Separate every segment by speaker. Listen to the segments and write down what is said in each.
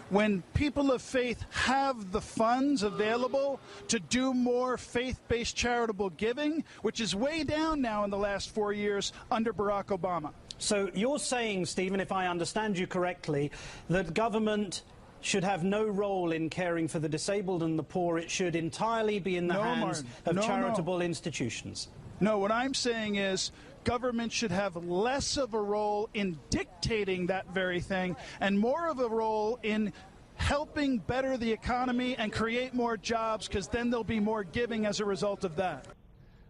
Speaker 1: when people of faith have the funds available to do more faith-based charitable giving, which is way down now in the last 4 years under Barack Obama.
Speaker 2: So you're saying, Stephen, if I understand you correctly, that government should have no role in caring for the disabled and the poor. It should entirely be in the hands of charitable institutions.
Speaker 1: No, what I'm saying is government should have less of a role in dictating that very thing and more of a role in helping better the economy and create more jobs, because then there'll be more giving as a result of that.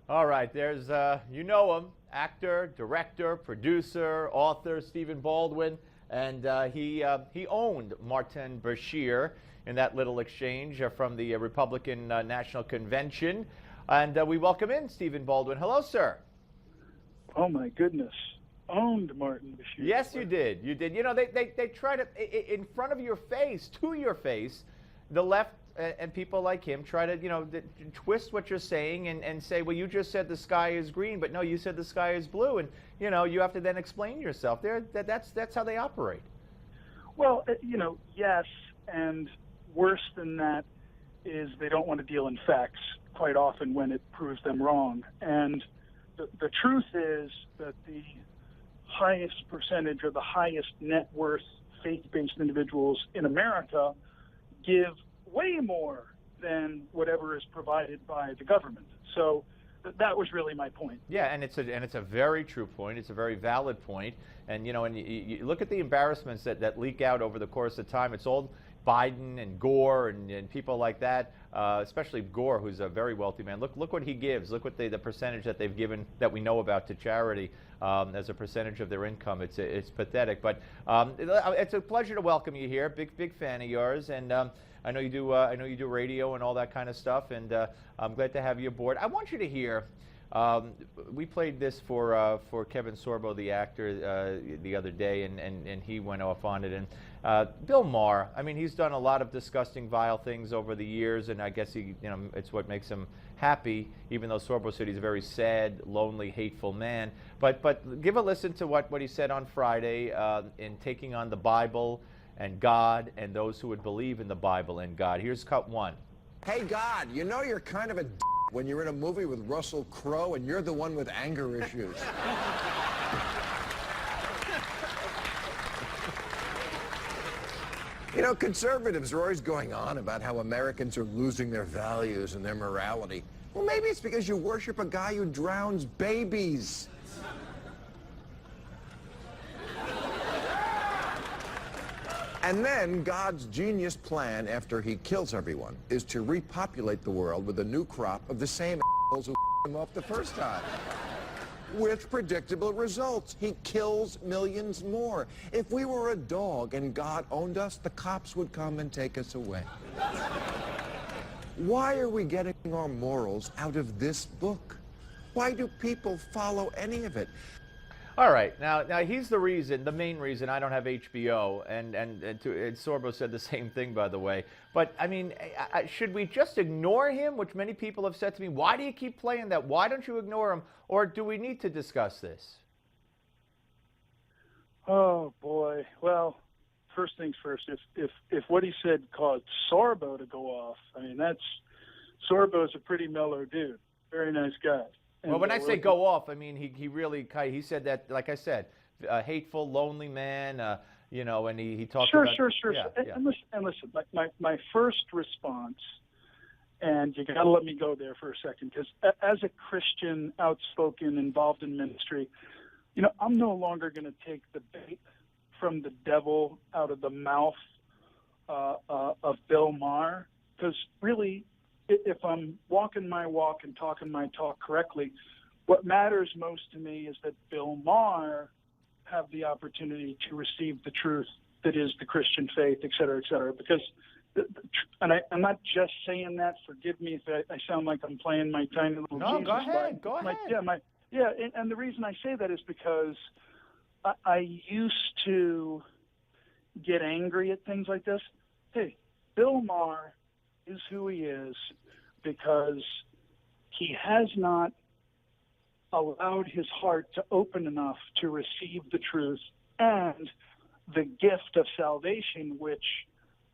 Speaker 3: All right, there's, you know him, actor, director, producer, author, Stephen Baldwin, and he owned Martin Bashir in that little exchange from the Republican National Convention. And we welcome in Stephen Baldwin. Hello, sir.
Speaker 4: Oh, my goodness. Owned Martin Bashir.
Speaker 3: Yes, you did. You did. You know, they try to, in front of your face, to your face, the left and people like him try to, you know, twist what you're saying and say, well, you just said the sky is green, but no, you said the sky is blue. And, you know, you have to then explain yourself. That's how they operate.
Speaker 4: Well, you know, yes, and worse than that is they don't want to deal in facts quite often when it proves them wrong. And the truth is that the highest percentage or the highest net worth faith-based individuals in America give way more than whatever is provided by the government. So that was really my point.
Speaker 3: Yeah, and it's a very true point. It's a very valid point. And you know, and you look at the embarrassments that leak out over the course of time. It's all Biden and Gore and people like that, especially Gore, who's a very wealthy man. Look what he gives. Look what the percentage that they've given that we know about to charity as a percentage of their income. It's pathetic. But it's a pleasure to welcome you here. Big fan of yours, and I know you do radio and all that kind of stuff. And I'm glad to have you aboard. I want you to hear. We played this for Kevin Sorbo, the actor, the other day, and he went off on it. And Bill Maher, I mean, he's done a lot of disgusting, vile things over the years, and I guess it's what makes him happy, even though Sorbo said he's a very sad, lonely, hateful man. But give a listen to what he said on Friday in taking on the Bible and God and those who would believe in the Bible and God. Here's cut one.
Speaker 5: Hey, God, you know you're kind of a when you're in a movie with Russell Crowe and you're the one with anger issues. You know, conservatives are always going on about how Americans are losing their values and their morality. Well, maybe it's because you worship a guy who drowns babies. And then God's genius plan after he kills everyone is to repopulate the world with a new crop of the same assholes who him off the first time. With predictable results. He kills millions more. If we were a dog and God owned us, the cops would come and take us away. Why are we getting our morals out of this book? Why do people follow any of it?
Speaker 3: All right, now he's the main reason I don't have HBO, and Sorbo said the same thing, by the way. But I mean, should we just ignore him? Which many people have said to me, why do you keep playing that? Why don't you ignore him? Or do we need to discuss this?
Speaker 4: Oh boy. Well, first things first. If what he said caused Sorbo to go off, I mean, Sorbo's a pretty mellow dude, very nice guy.
Speaker 3: Well, when I say go off, I mean he said that, like I said, a hateful, lonely man, you know, and he talked about...
Speaker 4: Sure.
Speaker 3: Yeah.
Speaker 4: And listen, my first response, and you got to let me go there for a second, because as a Christian, outspoken, involved in ministry, you know, I'm no longer going to take the bait from the devil out of the mouth of Bill Maher, because really, if I'm walking my walk and talking my talk correctly, what matters most to me is that Bill Maher have the opportunity to receive the truth that is the Christian faith, et cetera, because, I'm not just saying that, forgive me if I sound like I'm playing my tiny little
Speaker 3: No,
Speaker 4: Jesus.
Speaker 3: go ahead.
Speaker 4: And the reason I say that is because I used to get angry at things like this. Hey, Bill Maher is who he is because he has not allowed his heart to open enough to receive the truth and the gift of salvation, which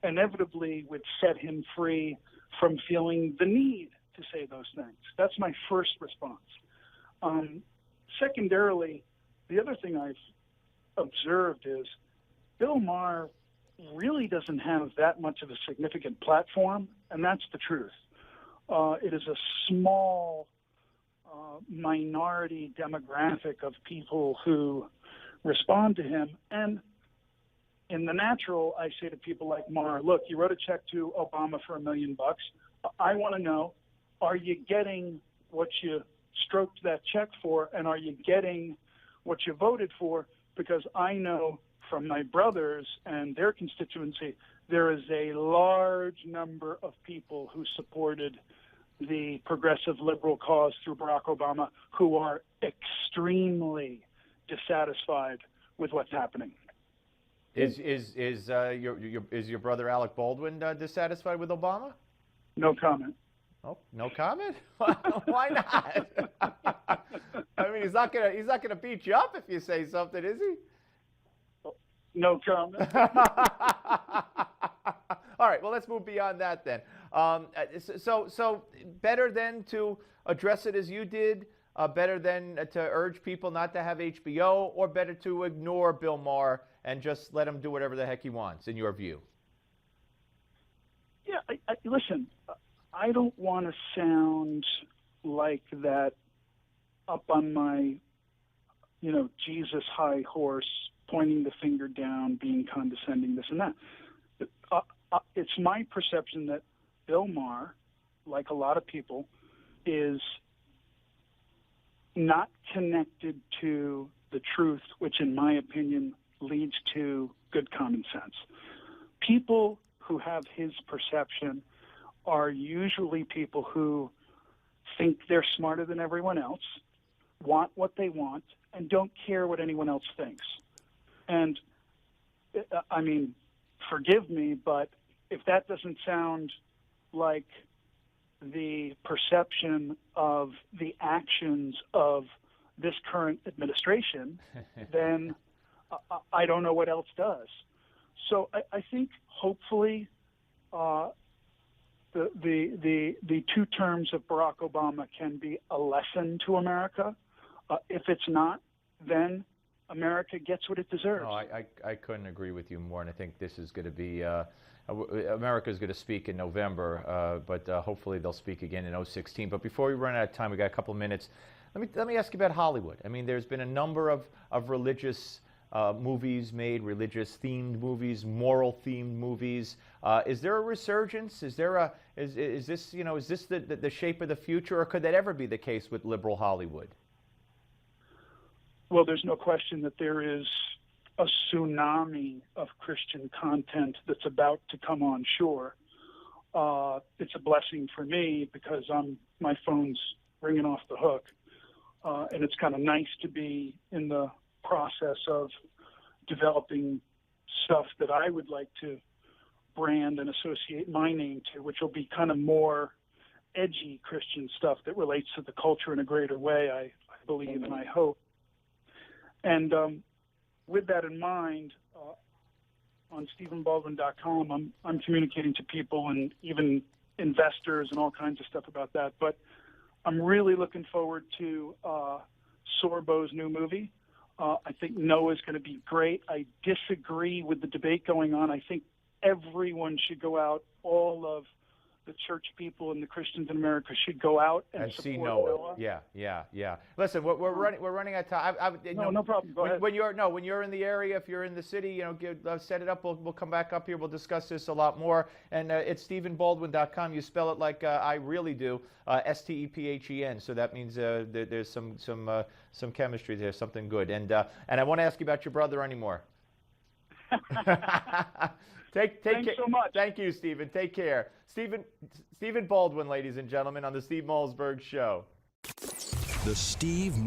Speaker 4: inevitably would set him free from feeling the need to say those things. That's my first response. Secondarily, the other thing I've observed is Bill Maher really doesn't have that much of a significant platform, and that's the truth. It is a small minority demographic of people who respond to him. And in the natural, I say to people like Maher, look, you wrote a check to Obama for $1 million. I want to know, are you getting what you stroked that check for, and are you getting what you voted for? Because I know from my brothers and their constituency, there is a large number of people who supported the progressive liberal cause through Barack Obama who are extremely dissatisfied with what's happening.
Speaker 3: Is your brother Alec Baldwin dissatisfied with Obama?
Speaker 4: No comment.
Speaker 3: Oh, no comment? Why not? I mean, he's not gonna beat you up if you say something, is he?
Speaker 4: No comment.
Speaker 3: All right. Well, let's move beyond that then. So better than to address it as you did. Better than to urge people not to have HBO, or better to ignore Bill Maher and just let him do whatever the heck he wants, in your view?
Speaker 4: Yeah, listen, I don't want to sound like that up on my, Jesus high horse, pointing the finger down, being condescending, this and that. It's my perception that Bill Maher, like a lot of people, is not connected to the truth, which in my opinion leads to good common sense. People who have his perception are usually people who think they're smarter than everyone else, want what they want, and don't care what anyone else thinks. And I mean, forgive me, but if that doesn't sound like the perception of the actions of this current administration, then I don't know what else does. So I think hopefully the 2 terms of Barack Obama can be a lesson to America. If it's not, then America gets what it deserves.
Speaker 3: No, I couldn't agree with you more, and I think this is going to be America is going to speak in November, but hopefully they'll speak again in 2016. But before we run out of time, we got a couple of minutes. Let me ask you about Hollywood. I mean, there's been a number of religious movies made, religious-themed movies, moral-themed movies. Is there a resurgence? Is this the shape of the future, or could that ever be the case with liberal Hollywood?
Speaker 4: Well, there's no question that there is a tsunami of Christian content that's about to come on shore. It's a blessing for me because my phone's ringing off the hook, and it's kind of nice to be in the process of developing stuff that I would like to brand and associate my name to, which will be kind of more edgy Christian stuff that relates to the culture in a greater way, I believe and I hope. And with that in mind, on StephenBaldwin.com, I'm communicating to people and even investors and all kinds of stuff about that. But I'm really looking forward to Sorbo's new movie. I think Noah's going to be great. I disagree with the debate going on. I think everyone should go out. All of the church people and the Christians in America should go out and support Noah. Yeah.
Speaker 3: Listen, we're running out of time.
Speaker 4: No problem. Go ahead.
Speaker 3: When you're in the area, if you're in the city, set it up. We'll come back up here. We'll discuss this a lot more. And it's StephenBaldwin.com. You spell it like I really do, STEPHEN. So that means there's some chemistry there, something good. And I want to ask you about your brother anymore.
Speaker 4: Thanks so much.
Speaker 3: Thank you, Stephen. Take care. Stephen Baldwin, ladies and gentlemen, on the Steve Malzberg Show.
Speaker 6: The Steve